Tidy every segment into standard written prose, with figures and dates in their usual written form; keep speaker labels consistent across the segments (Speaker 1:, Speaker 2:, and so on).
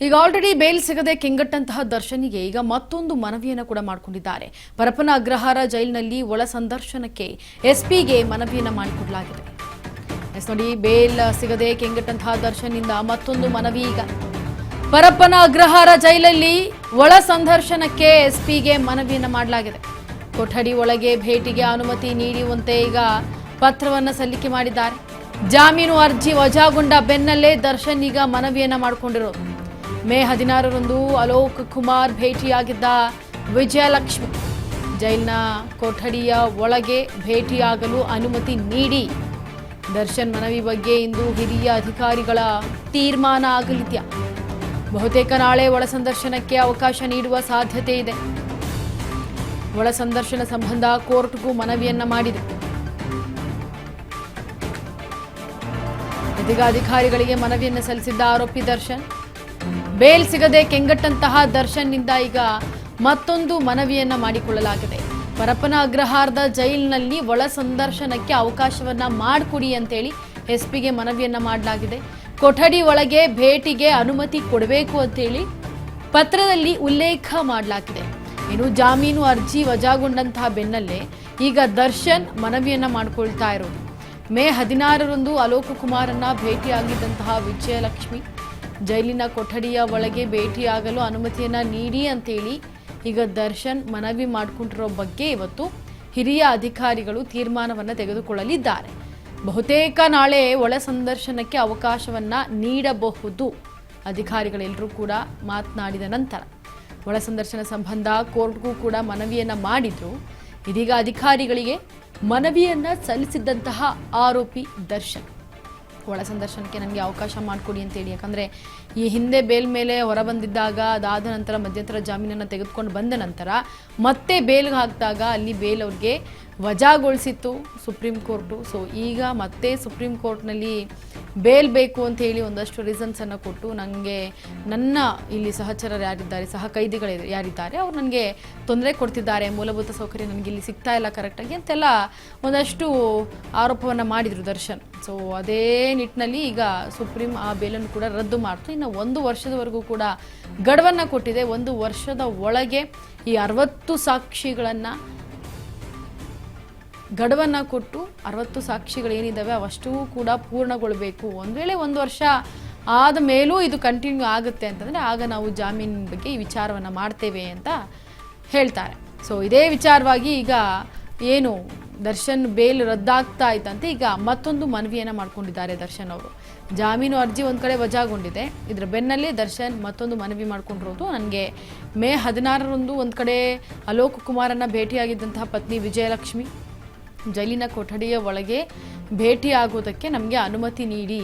Speaker 1: ಈಗ already bale ಸಿಗದೆ ಕೆಂಗಟ್ಟಂತಹ ದರ್ಶನ್ಗೆ ಈಗ ಮತ್ತೊಂದು ಮನವಿಯನ್ನು ಕೂಡ ಮಾಡಿಕೊಂಡಿದ್ದಾರೆ. ಪರಪ್ಪನ ಅಗ್ರಹಾರ ಜೈಲಿನಲ್ಲಿ ಒಳ ಸಂದರ್ಶನಕ್ಕೆ ಎಸ್ಪಿಗೆ ಮನವಿಯನ್ನು ಮಾಡಿಕೊಡಲಾಗಿದೆ. ನೋಡಿ, ಬೇಲ್ ಸಿಗದೆ ಕೆಂಗಟ್ಟಂತಹ ದರ್ಶನ್ನಿಂದ ಮತ್ತೊಂದು ಮನವಿ. ಈಗ ಪರಪ್ಪನ ಅಗ್ರಹಾರ ಜೈಲಲ್ಲಿ ಒಳ ಸಂದರ್ಶನಕ್ಕೆ ಎಸ್ಪಿಗೆ ಮನವಿಯನ್ನು ಮಾಡಲಾಗಿದೆ. ಕೊಠಡಿ ಒಳಗೆ ಭೇಟಿಗೆ ಅನುಮತಿ ನೀಡುವಂತೆ ಈಗ ಪತ್ರವನ್ನು ಸಲ್ಲಿಕೆ ಮಾಡಿದ್ದಾರೆ. ಜಾಮೀನು ಅರ್ಜಿ ವಜಾಗೊಂಡ ಬೆನ್ನಲ್ಲೇ ದರ್ಶನ್ ಈಗ ಮನವಿಯನ್ನ ಮಾಡಿಕೊಂಡಿರೋದು. ಮೇ 16ರಂದು ಅಲೋಕ್ ಕುಮಾರ್ ಭೇಟಿಯಾಗಿದ್ದ ವಿಜಯಲಕ್ಷ್ಮಿ ಜೈಲಿನ ಕೊಠಡಿಯ ಒಳಗೆ ಭೇಟಿಯಾಗಲು ಅನುಮತಿ ನೀಡಿ. ದರ್ಶನ್ ಮನವಿ ಬಗ್ಗೆ ಇಂದು ಹಿರಿಯ ಅಧಿಕಾರಿಗಳ ತೀರ್ಮಾನ ಆಗಲಿದೆಯಾ? ಬಹುತೇಕ ನಾಳೆ ಒಳ ಸಂದರ್ಶನಕ್ಕೆ ಅವಕಾಶ ನೀಡುವ ಸಾಧ್ಯತೆ ಇದೆ. ಒಳ ಸಂದರ್ಶನ ಸಂಬಂಧ ಕೋರ್ಟ್ಗೂ ಮನವಿಯನ್ನ ಮಾಡಿದೆ. ಇದೀಗ ಅಧಿಕಾರಿಗಳಿಗೆ ಮನವಿಯನ್ನು ಸಲ್ಲಿಸಿದ್ದ ಆರೋಪಿ ದರ್ಶನ್ ಬೇಲ್ ಸಿಗದೆ ಕೆಂಗಟ್ಟಂತಹ ದರ್ಶನ್ನಿಂದ ಈಗ ಮತ್ತೊಂದು ಮನವಿಯನ್ನ ಮಾಡಿಕೊಳ್ಳಲಾಗಿದೆ. ಪರಪ್ಪನ ಅಗ್ರಹಾರದ ಜೈಲಿನಲ್ಲಿ ಒಳ ಸಂದರ್ಶನಕ್ಕೆ ಅವಕಾಶವನ್ನ ಮಾಡಿಕೊಡಿ ಅಂತೇಳಿ ಎಸ್ಪಿಗೆ ಮನವಿಯನ್ನ ಮಾಡಲಾಗಿದೆ. ಕೊಠಡಿ ಒಳಗೆ ಭೇಟಿಗೆ ಅನುಮತಿ ಕೊಡಬೇಕು ಅಂತೇಳಿ ಪತ್ರದಲ್ಲಿ ಉಲ್ಲೇಖ ಮಾಡಲಾಗಿದೆ. ಇನ್ನು ಜಾಮೀನು ಅರ್ಜಿ ವಜಾಗೊಂಡಂತಹ ಬೆನ್ನಲ್ಲೇ ಈಗ ದರ್ಶನ್ ಮನವಿಯನ್ನ ಮಾಡಿಕೊಳ್ತಾ ಇರೋದು. ಮೇ 16ರಂದು ಅಲೋಕ್ ಕುಮಾರನ್ನ ಭೇಟಿಯಾಗಿದ್ದಂತಹ ವಿಜಯಲಕ್ಷ್ಮಿ ಜೈಲಿನ ಕೊಠಡಿಯ ಒಳಗೆ ಭೇಟಿಯಾಗಲು ಅನುಮತಿಯನ್ನ ನೀಡಿ ಅಂತೇಳಿ ಈಗ ದರ್ಶನ್ ಮನವಿ ಮಾಡಿಕೊಂಡಿರೋ ಬಗ್ಗೆ ಇವತ್ತು ಹಿರಿಯ ಅಧಿಕಾರಿಗಳು ತೀರ್ಮಾನವನ್ನು ತೆಗೆದುಕೊಳ್ಳಲಿದ್ದಾರೆ. ಬಹುತೇಕ ನಾಳೆ ಒಳ ಸಂದರ್ಶನಕ್ಕೆ ಅವಕಾಶವನ್ನ ನೀಡಬಹುದು. ಅಧಿಕಾರಿಗಳೆಲ್ಲರೂ ಕೂಡ ಮಾತನಾಡಿದ ನಂತರ ಒಳ ಸಂದರ್ಶನ ಸಂಬಂಧ ಕೋರ್ಟ್ಗೂ ಕೂಡ ಮನವಿಯನ್ನ ಮಾಡಿದ್ರು. ಇದೀಗ ಅಧಿಕಾರಿಗಳಿಗೆ ಮನವಿಯನ್ನ ಸಲ್ಲಿಸಿದ್ದಂತಹ ಆರೋಪಿ ದರ್ಶನ್ ಒಳ ಸಂದರ್ಶನಕ್ಕೆ ನನಗೆ ಅವಕಾಶ ಮಾಡಿಕೊಡಿ ಅಂತೇಳಿ, ಯಾಕಂದರೆ ಈ ಹಿಂದೆ ಬೇಲ್ ಮೇಲೆ ಹೊರಬಂದಿದ್ದಾಗ ಅದಾದ ನಂತರ ಮಧ್ಯಂತರ ಜಾಮೀನನ್ನು ತೆಗೆದುಕೊಂಡು ಬಂದ ನಂತರ ಮತ್ತೆ ಬೇಲ್ಗೆ ಹಾಕಿದಾಗ ಅಲ್ಲಿ ಬೇಲ್ ಅವ್ರಿಗೆ ವಜಾಗೊಳಿಸಿತ್ತು ಸುಪ್ರೀಂ ಕೋರ್ಟು. ಸೊ ಈಗ ಮತ್ತೆ ಸುಪ್ರೀಂ ಕೋರ್ಟ್ನಲ್ಲಿ ಬೇಲ್ ಬೇಕು ಅಂತ ಹೇಳಿ ಒಂದಷ್ಟು ರೀಸನ್ಸನ್ನು ಕೊಟ್ಟು ನನಗೆ ನನ್ನ ಇಲ್ಲಿ ಸಹಚರರು ಯಾರಿದ್ದಾರೆ, ಸಹ ಕೈದಿಗಳು ಯಾರಿದ್ದಾರೆ, ಅವ್ರು ನನಗೆ ತೊಂದರೆ ಕೊಡ್ತಿದ್ದಾರೆ, ಮೂಲಭೂತ ಸೌಕರ್ಯ ನನಗೆ ಇಲ್ಲಿ ಸಿಗ್ತಾ ಇಲ್ಲ ಕರೆಕ್ಟಾಗಿ ಅಂತೆಲ್ಲ ಒಂದಷ್ಟು ಆರೋಪವನ್ನು ಮಾಡಿದರು ದರ್ಶನ್. ಸೊ ಅದೇ ನಿಟ್ಟಿನಲ್ಲಿ ಈಗ ಸುಪ್ರೀಂ ಆ ಬೇಲನ್ನು ಕೂಡ ರದ್ದು ಮಾಡ್ತು. ಇನ್ನು 1 ವರ್ಷದವರೆಗೂ ಕೂಡ ಗಡುವನ್ನು ಕೊಟ್ಟಿದೆ. 1 ವರ್ಷದ ಒಳಗೆ ಈ 60 ಸಾಕ್ಷಿಗಳನ್ನು ಗಡುವನ್ನು ಕೊಟ್ಟು 60 ಸಾಕ್ಷಿಗಳೇನಿದ್ದಾವೆ ಅವಷ್ಟೂ ಕೂಡ ಪೂರ್ಣಗೊಳ್ಳಬೇಕು. ಒಂದು ವೇಳೆ 1 ವರ್ಷ ಆದ ಮೇಲೂ ಇದು ಕಂಟಿನ್ಯೂ ಆಗುತ್ತೆ ಅಂತಂದರೆ ಆಗ ನಾವು ಜಾಮೀನಿನ ಬಗ್ಗೆ ಈ ವಿಚಾರವನ್ನು ಮಾಡ್ತೇವೆ ಅಂತ ಹೇಳ್ತಾರೆ. ಸೊ ಇದೇ ವಿಚಾರವಾಗಿ ಈಗ ಏನು ದರ್ಶನ್ ಬೇಲ್ ರದ್ದಾಗ್ತಾ ಇತ್ತಂತೆ ಈಗ ಮತ್ತೊಂದು ಮನವಿಯನ್ನು ಮಾಡ್ಕೊಂಡಿದ್ದಾರೆ ದರ್ಶನ್ ಅವರು. ಜಾಮೀನು ಅರ್ಜಿ ಒಂದು ಕಡೆ ವಜಾಗೊಂಡಿದೆ, ಇದರ ಬೆನ್ನಲ್ಲೇ ದರ್ಶನ್ ಮತ್ತೊಂದು ಮನವಿ ಮಾಡ್ಕೊಂಡಿರೋದು. ನನಗೆ ಮೇ 16ರಂದು ಒಂದು ಕಡೆ ಅಲೋಕ್ ಕುಮಾರನ್ನು ಭೇಟಿಯಾಗಿದ್ದಂತಹ ಪತ್ನಿ ವಿಜಯಲಕ್ಷ್ಮಿ ಜೈಲಿನ ಕೊಠಡಿಯ ಒಳಗೆ ಭೇಟಿಯಾಗೋದಕ್ಕೆ ನಮಗೆ ಅನುಮತಿ ನೀಡಿ,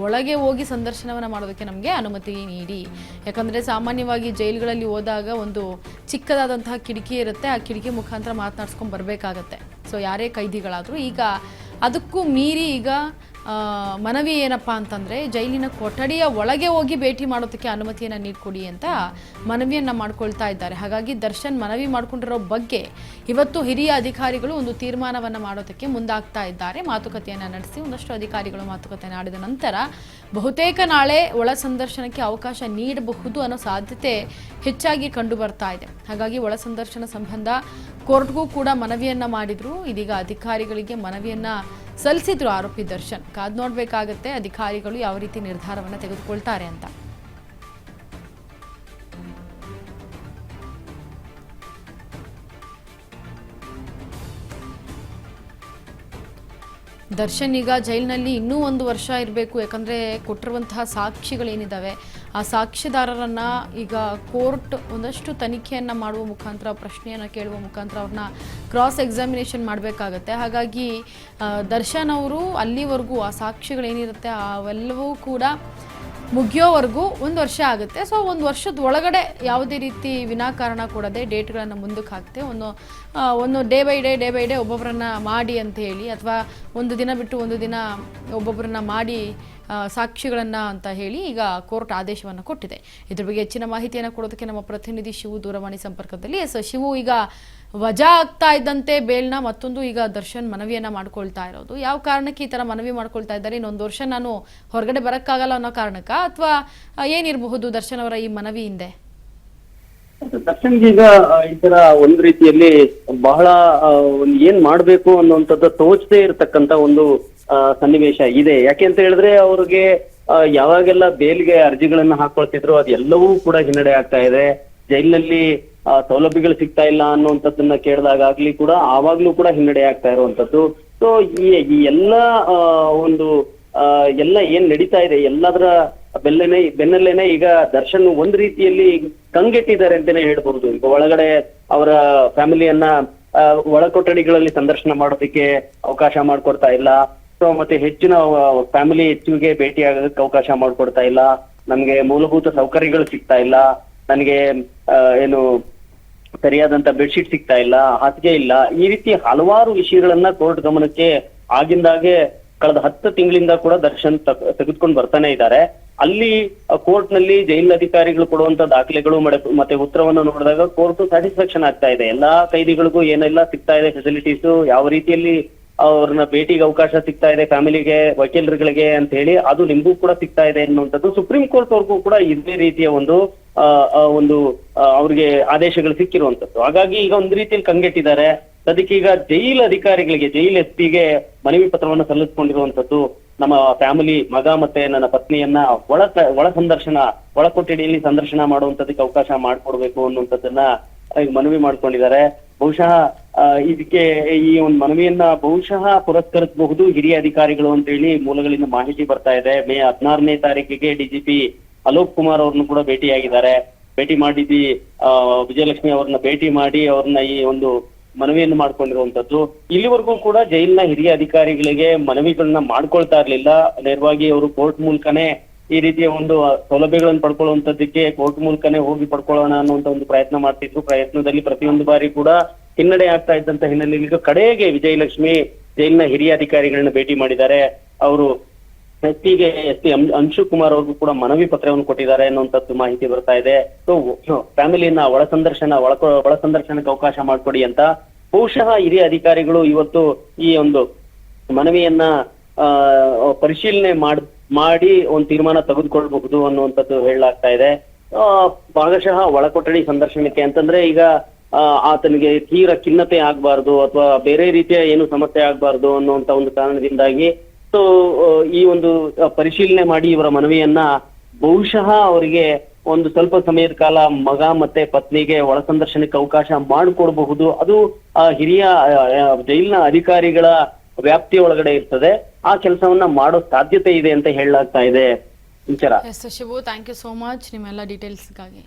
Speaker 1: ಒಳಗೆ ಹೋಗಿ ಸಂದರ್ಶನವನ್ನು ಮಾಡೋದಕ್ಕೆ ನಮಗೆ ಅನುಮತಿ ನೀಡಿ. ಯಾಕಂದರೆ ಸಾಮಾನ್ಯವಾಗಿ ಜೈಲುಗಳಲ್ಲಿ ಹೋದಾಗ ಒಂದು ಚಿಕ್ಕದಾದಂತಹ ಕಿಟಕಿ ಇರುತ್ತೆ, ಆ ಕಿಟಕಿ ಮುಖಾಂತರ ಮಾತನಾಡ್ಸ್ಕೊಂಡು ಬರಬೇಕಾಗತ್ತೆ. ಸೊ ಯಾರೇ ಕೈದಿಗಳಾದರೂ ಈಗ ಅದಕ್ಕೂ ಮೀರಿ ಈಗ ಮನವಿ ಏನಪ್ಪ ಅಂತಂದರೆ ಜೈಲಿನ ಕೊಠಡಿಯ ಒಳಗೆ ಹೋಗಿ ಭೇಟಿ ಮಾಡೋದಕ್ಕೆ ಅನುಮತಿಯನ್ನು ನೀಡಿಕೊಡಿ ಅಂತ ಮನವಿಯನ್ನು ಮಾಡ್ಕೊಳ್ತಾ ಇದ್ದಾರೆ. ಹಾಗಾಗಿ ದರ್ಶನ್ ಮನವಿ ಮಾಡ್ಕೊಂಡಿರೋ ಬಗ್ಗೆ ಇವತ್ತು ಹಿರಿಯ ಅಧಿಕಾರಿಗಳು ಒಂದು ತೀರ್ಮಾನವನ್ನು ಮಾಡೋದಕ್ಕೆ ಮುಂದಾಗ್ತಾ ಇದ್ದಾರೆ. ಮಾತುಕತೆಯನ್ನು ನಡೆಸಿ ಒಂದಷ್ಟು ಅಧಿಕಾರಿಗಳು ಮಾತುಕತೆ ಆಡಿದ ನಂತರ ಬಹುತೇಕ ನಾಳೆ ಒಳ ಸಂದರ್ಶನಕ್ಕೆ ಅವಕಾಶ ನೀಡಬಹುದು ಅನ್ನೋ ಸಾಧ್ಯತೆ ಹೆಚ್ಚಾಗಿ ಕಂಡು ಬರ್ತಾ ಇದೆ. ಹಾಗಾಗಿ ಒಳ ಸಂದರ್ಶನ ಸಂಬಂಧ ಕೋರ್ಟ್ಗೂ ಕೂಡ ಮನವಿಯನ್ನು ಮಾಡಿದ್ರು. ಇದೀಗ ಅಧಿಕಾರಿಗಳಿಗೆ ಮನವಿಯನ್ನು ಸಲ್ಲಿಸಿದ್ರು ಆರೋಪಿ ದರ್ಶನ್. ಕಾದು ನೋಡಬೇಕಾಗತ್ತೆ ಅಧಿಕಾರಿಗಳು ಯಾವ ರೀತಿ ನಿರ್ಧಾರವನ್ನು ತೆಗೆದುಕೊಳ್ತಾರೆ ಅಂತ. ದರ್ಶನ್ ಈಗ ಜೈಲಿನಲ್ಲಿ ಇನ್ನೂ 1 ವರ್ಷ ಇರಬೇಕು. ಯಾಕಂದರೆ ಕೊಟ್ಟಿರುವಂತಹ ಸಾಕ್ಷಿಗಳೇನಿದ್ದಾವೆ ಆ ಸಾಕ್ಷಿದಾರರನ್ನು ಈಗ ಕೋರ್ಟ್ ಒಂದಷ್ಟು ತನಿಖೆಯನ್ನು ಮಾಡುವ ಮುಖಾಂತರ, ಪ್ರಶ್ನೆಯನ್ನು ಕೇಳುವ ಮುಖಾಂತರ ಅವ್ರನ್ನ ಕ್ರಾಸ್ ಎಕ್ಸಾಮಿನೇಷನ್ ಮಾಡಬೇಕಾಗತ್ತೆ. ಹಾಗಾಗಿ ದರ್ಶನ್ ಅವರು ಅಲ್ಲಿವರೆಗೂ ಆ ಸಾಕ್ಷಿಗಳೇನಿರುತ್ತೆ ಅವೆಲ್ಲವೂ ಕೂಡ ಮುಗಿಯೋವರೆಗೂ 1 ವರ್ಷ ಆಗುತ್ತೆ. ಸೊ 1 ವರ್ಷದ ಒಳಗಡೆ ಯಾವುದೇ ರೀತಿ ವಿನಾಕಾರಣ ಕೊಡದೆ ಡೇಟ್ಗಳನ್ನು ಮುಂದಕ್ಕೆ ಹಾಕ್ತೆ ಒಂದು ಡೇ ಬೈ ಡೇ ಒಬ್ಬೊಬ್ಬರನ್ನ ಮಾಡಿ ಅಂತ ಹೇಳಿ, ಅಥವಾ ಒಂದು ದಿನ ಬಿಟ್ಟು ಒಂದು ದಿನ ಒಬ್ಬೊಬ್ಬರನ್ನ ಮಾಡಿ ಸಾಕ್ಷಿಗಳನ್ನ ಅಂತ ಹೇಳಿ ಈಗ ಕೋರ್ಟ್ ಆದೇಶವನ್ನು ಕೊಟ್ಟಿದೆ. ಇದ್ರ ಬಗ್ಗೆ ಹೆಚ್ಚಿನ ಮಾಹಿತಿಯನ್ನು ಕೊಡೋದಕ್ಕೆ ನಮ್ಮ ಪ್ರತಿನಿಧಿ ಶಿವು ದೂರವಾಣಿ ಸಂಪರ್ಕದಲ್ಲಿ. ಶಿವು, ಈಗ ವಜಾ ಆಗ್ತಾ ಇದ್ದಂತೆ ಬೇಲ್ನ ಮತ್ತೊಂದು ಈಗ ದರ್ಶನ್ ಮನವಿಯನ್ನ ಮಾಡ್ಕೊಳ್ತಾ ಇರೋದು, ಯಾವ ಕಾರಣಕ್ಕೆ ಈ ತರ ಮನವಿ ಮಾಡ್ಕೊಳ್ತಾ ಇದ್ದಾರೆ? ಇನ್ನೊಂದು ವರ್ಷ ನಾನು ಹೊರಗಡೆ ಬರಕ್ಕಾಗಲ್ಲ ಅನ್ನೋ ಕಾರಣಕ್ಕ, ಅಥವಾ ಏನಿರಬಹುದು ದರ್ಶನ್ ಅವರ ಈ ಮನವಿ ಹಿಂದೆ?
Speaker 2: ದರ್ಶನ್ಗೆ ಈಗ ಈ ತರ ಒಂದ್ ರೀತಿಯಲ್ಲಿ ಬಹಳ ಏನ್ ಮಾಡ್ಬೇಕು ಅನ್ನುವಂಥದ್ದು ತೋಚದೇ ಇರತಕ್ಕಂತ ಒಂದು ಸನ್ನಿವೇಶ ಇದೆ. ಯಾಕೆ ಅಂತ ಹೇಳಿದ್ರೆ ಅವ್ರಿಗೆ ಯಾವಾಗೆಲ್ಲ ಬೇಲ್ಗೆ ಅರ್ಜಿಗಳನ್ನ ಹಾಕೊಳ್ತಿದ್ರು ಅದೆಲ್ಲವೂ ಕೂಡ ಹಿನ್ನಡೆ ಆಗ್ತಾ ಇದೆ. ಜೈಲಿನಲ್ಲಿ ಸೌಲಭ್ಯಗಳು ಸಿಗ್ತಾ ಇಲ್ಲ ಅನ್ನುವಂಥದ್ದನ್ನ ಕೇಳಿದಾಗ್ಲಿ ಕೂಡ ಆವಾಗ್ಲೂ ಕೂಡ ಹಿನ್ನಡೆ ಆಗ್ತಾ ಇರುವಂತದ್ದು. ಸೊ ಈ ಎಲ್ಲ ಒಂದು ಎಲ್ಲ ಏನ್ ನಡೀತಾ ಇದೆ ಎಲ್ಲದರ ಬೆನ್ನಲ್ಲೇನೆ ಈಗ ದರ್ಶನ್ ಒಂದ್ ರೀತಿಯಲ್ಲಿ ಕಂಗೆಟ್ಟಿದ್ದಾರೆ ಅಂತಾನೆ ಹೇಳ್ಬಹುದು. ಈಗ ಒಳಗಡೆ ಅವರ ಫ್ಯಾಮಿಲಿಯನ್ನ ಒಳಕೊಠಡಿಗಳಲ್ಲಿ ಸಂದರ್ಶನ ಮಾಡೋದಕ್ಕೆ ಅವಕಾಶ ಮಾಡ್ಕೊಡ್ತಾ ಇಲ್ಲ. ಸೊ ಮತ್ತೆ ಹೆಚ್ಚಿನ ಫ್ಯಾಮಿಲಿ ಹೆಚ್ಚಿಗೆ ಭೇಟಿ ಆಗೋದಕ್ಕೆ ಅವಕಾಶ ಮಾಡ್ಕೊಡ್ತಾ ಇಲ್ಲ. ನಮ್ಗೆ ಮೂಲಭೂತ ಸೌಕರ್ಯಗಳು ಸಿಗ್ತಾ ಇಲ್ಲ. ನನಗೆ ಏನು ಸರಿಯಾದಂತ ಬೆಡ್ಶೀಟ್ ಸಿಗ್ತಾ ಇಲ್ಲ, ಹಾಸಿಗೆ ಇಲ್ಲ. ಈ ರೀತಿ ಹಲವಾರು ವಿಷಯಗಳನ್ನ ಕೋರ್ಟ್ ಗಮನಕ್ಕೆ ಆಗಿಂದಾಗೆ ಕಳೆದ 10 ತಿಂಗಳಿಂದ ಕೂಡ ದರ್ಶನ್ ತೆಗೆದುಕೊಂಡು ಬರ್ತಾನೆ ಇದ್ದಾರೆ. ಅಲ್ಲಿ ಕೋರ್ಟ್ ನಲ್ಲಿ ಜೈಲ್ ಅಧಿಕಾರಿಗಳು ಕೊಡುವಂತ ದಾಖಲೆಗಳು ಮತ್ತೆ ಉತ್ತರವನ್ನು ನೋಡಿದಾಗ ಕೋರ್ಟ್ ಸ್ಯಾಟಿಸ್ಫ್ಯಾಕ್ಷನ್ ಆಗ್ತಾ ಇದೆ. ಎಲ್ಲಾ ಕೈದಿಗಳಿಗೂ ಏನೆಲ್ಲ ಸಿಗ್ತಾ ಇದೆ ಫೆಸಿಲಿಟೀಸ್, ಯಾವ ರೀತಿಯಲ್ಲಿ ಅವ್ರನ್ನ ಭೇಟಿಗೆ ಅವಕಾಶ ಸಿಗ್ತಾ ಇದೆ, ಫ್ಯಾಮಿಲಿಗೆ, ವಕೀಲರುಗಳಿಗೆ ಅಂತ ಹೇಳಿ ಅದು ನಿಮ್ಗೂ ಕೂಡ ಸಿಗ್ತಾ ಇದೆ ಅನ್ನುವಂಥದ್ದು ಸುಪ್ರೀಂ ಕೋರ್ಟ್ ಅವ್ರಿಗೂ ಕೂಡ ಇದೇ ರೀತಿಯ ಒಂದು ಅವ್ರಿಗೆ ಆದೇಶಗಳು ಸಿಕ್ಕಿರುವಂತದ್ದು. ಹಾಗಾಗಿ ಈಗ ಒಂದ್ ರೀತಿಯಲ್ಲಿ ಕಂಗೆಟ್ಟಿದ್ದಾರೆ. ಅದಕ್ಕೆ ಈಗ ಜೈಲ್ ಅಧಿಕಾರಿಗಳಿಗೆ, ಜೈಲ್ ಎಸ್ಪಿಗೆ ಮನವಿ ಪತ್ರವನ್ನು ಸಲ್ಲಿಸಿಕೊಂಡಿರುವಂತದ್ದು. ನಮ್ಮ ಫ್ಯಾಮಿಲಿ, ಮಗ ಮತ್ತೆ ನನ್ನ ಪತ್ನಿಯನ್ನ ಒಳ ಸಂದರ್ಶನ, ಒಳ ಕೊಠಡಿಯಲ್ಲಿ ಸಂದರ್ಶನ ಮಾಡುವಂತದಕ್ಕೆ ಅವಕಾಶ ಮಾಡ್ಕೊಡ್ಬೇಕು ಅನ್ನುವಂಥದ್ದನ್ನ ಈಗ ಮನವಿ ಮಾಡ್ಕೊಂಡಿದ್ದಾರೆ. ಬಹುಶಃ ಇದಕ್ಕೆ ಈ ಒಂದು ಮನವಿಯನ್ನ ಬಹುಶಃ ಪುರಸ್ಕರಿಸಬಹುದು ಹಿರಿಯ ಅಧಿಕಾರಿಗಳು ಅಂತ ಹೇಳಿ ಮೂಲಗಳಿಂದ ಮಾಹಿತಿ ಬರ್ತಾ ಇದೆ. ಮೇ 16ನೇ ತಾರೀಕಿಗೆ ಡಿಜಿಪಿ ಅಲೋಕ್ ಕುಮಾರ್ ಅವ್ರನ್ನು ಕೂಡ ಭೇಟಿಯಾಗಿದ್ದಾರೆ. ಭೇಟಿ ಮಾಡಿದ್ದು ವಿಜಯಲಕ್ಷ್ಮಿ ಅವ್ರನ್ನ ಭೇಟಿ ಮಾಡಿ ಅವ್ರನ್ನ ಈ ಒಂದು ಮನವಿಯನ್ನು ಮಾಡ್ಕೊಂಡಿರುವಂತದ್ದು. ಇಲ್ಲಿವರೆಗೂ ಕೂಡ ಜೈಲಿನ ಹಿರಿಯ ಅಧಿಕಾರಿಗಳಿಗೆ ಮನವಿಗಳನ್ನ ಮಾಡ್ಕೊಳ್ತಾ ಇರ್ಲಿಲ್ಲ. ನೇರವಾಗಿ ಅವರು ಕೋರ್ಟ್ ಮೂಲಕನೇ ಈ ರೀತಿಯ ಒಂದು ಸೌಲಭ್ಯಗಳನ್ನು ಪಡ್ಕೊಳ್ಳುವಂತದ್ದಕ್ಕೆ ಕೋರ್ಟ್ ಮೂಲಕನೇ ಹೋಗಿ ಪಡ್ಕೊಳ್ಳೋಣ ಅನ್ನುವಂತ ಒಂದು ಪ್ರಯತ್ನ ಮಾಡ್ತಿದ್ರು. ಪ್ರಯತ್ನದಲ್ಲಿ ಪ್ರತಿಯೊಂದು ಬಾರಿ ಕೂಡ ಹಿನ್ನಡೆ ಆಗ್ತಾ ಇದ್ದಂತ ಹಿನ್ನೆಲೆಯಲ್ಲಿ ಈಗ ಕಡೆಗೆ ವಿಜಯಲಕ್ಷ್ಮಿ ಜೈಲಿನ ಹಿರಿಯ ಅಧಿಕಾರಿಗಳನ್ನ ಭೇಟಿ ಮಾಡಿದ್ದಾರೆ. ಅವರು ಎಸ್ ಪಿ ಅಂಶು ಕುಮಾರ್ ಅವ್ರಿಗೂ ಕೂಡ ಮನವಿ ಪತ್ರವನ್ನು ಕೊಟ್ಟಿದ್ದಾರೆ ಅನ್ನುವಂಥದ್ದು ಮಾಹಿತಿ ಬರ್ತಾ ಇದೆ. ಸೊ ಫ್ಯಾಮಿಲಿಯನ್ನ ಒಳ ಸಂದರ್ಶನಕ್ಕೆ ಅವಕಾಶ ಮಾಡ್ಕೊಡಿ ಅಂತ ಬಹುಶಃ ಹಿರಿಯ ಅಧಿಕಾರಿಗಳು ಇವತ್ತು ಈ ಒಂದು ಮನವಿಯನ್ನ ಪರಿಶೀಲನೆ ಮಾಡಿ ಒಂದು ತೀರ್ಮಾನ ತೆಗೆದುಕೊಳ್ಬಹುದು ಅನ್ನುವಂಥದ್ದು ಹೇಳಲಾಗ್ತಾ ಇದೆ. ಭಾಗಶಃ ಒಳಕೊಠಡಿ ಸಂದರ್ಶನಕ್ಕೆ ಅಂತಂದ್ರೆ ಈಗ ಆತನಿಗೆ ತೀವ್ರ ಖಿನ್ನತೆ ಆಗ್ಬಾರ್ದು ಅಥವಾ ಬೇರೆ ರೀತಿಯ ಏನು ಸಮಸ್ಯೆ ಆಗ್ಬಾರ್ದು ಅನ್ನುವಂತ ಒಂದು ಕಾರಣದಿಂದಾಗಿ ಸೊ ಈ ಒಂದು ಪರಿಶೀಲನೆ ಮಾಡಿ ಇವರ ಮನವಿಯನ್ನ ಬಹುಶಃ ಅವರಿಗೆ ಒಂದು ಸ್ವಲ್ಪ ಸಮಯದ ಕಾಲ ಮಗ ಮತ್ತೆ ಪತ್ನಿಗೆ ಒಳ ಸಂದರ್ಶನಕ್ಕೆ ಅವಕಾಶ ಮಾಡಿಕೊಡಬಹುದು. ಅದು ಹಿರಿಯ ಜೈಲಿನ ಅಧಿಕಾರಿಗಳ ವ್ಯಾಪ್ತಿಯ ಒಳಗಡೆ ಇರ್ತದೆ. ಆ ಕೆಲಸವನ್ನ ಮಾಡೋ ಸಾಧ್ಯತೆ ಇದೆ ಅಂತ ಹೇಳಲಾಗ್ತಾ ಇದೆ. ವಿಚಾರ
Speaker 1: Shivu, thank you so much ನಿಮ್ಮೆಲ್ಲ ಡೀಟೇಲ್ಸ್ಗಾಗಿ.